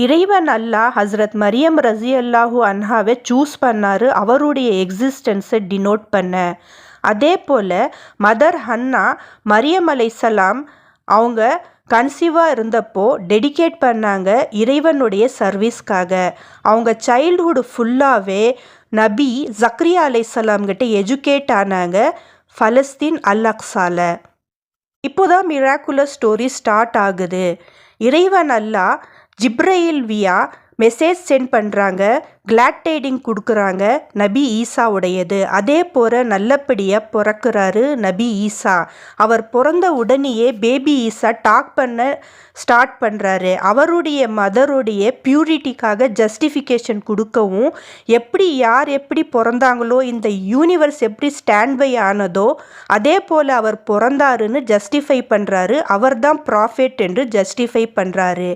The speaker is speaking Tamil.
இறைவன் அல்லாஹ் ஹஸ்ரத் மரியம் ரஸியல்லாஹு அன்ஹாவை சூஸ் பண்ணாரு அவருடைய எக்ஸிஸ்டன்ஸை டினோட் பண்ண. அதே போல் மதர் ஹன்னா மரியம் அலைசலாம் அவங்க கன்சீவாக இருந்தப்போ டெடிகேட் பண்ணாங்க இறைவனுடைய சர்வீஸ்க்காக. அவங்க சைல்டுஹுட் ஃபுல்லாகவே நபி ஜக்ரியா அலைசலாம் கிட்ட எஜுகேட் ஆனாங்க ஃபலஸ்தீன் அல் அக்ஸால. இப்போதான் மிராக்குலர் ஸ்டோரி ஸ்டார்ட் ஆகுது. இறைவன் அல்லாஹ் ஜிப்ரயில் வியா மெசேஜ் சென்ட் பண்ணுறாங்க, கிளாட் டைடிங் கொடுக்குறாங்க நபி ஈசாவுடையது. அதே போல் நல்லபடியாக பிறக்கிறாரு நபி ஈசா. அவர் பிறந்த உடனேயே பேபி ஈசா டாக் பண்ண ஸ்டார்ட் பண்ணுறாரு. அவருடைய மதருடைய பியூரிட்டிக்காக ஜஸ்டிஃபிகேஷன் கொடுக்கவும், யார் எப்படி பிறந்தாங்களோ இந்த யூனிவர்ஸ் எப்படி ஸ்டாண்ட் பை ஆனதோ அதே போல் அவர் பிறந்தாருன்னு ஜஸ்டிஃபை பண்ணுறாரு. அவர் தான் ப்ராஃபெட் என்று ஜஸ்டிஃபை பண்ணுறாரு.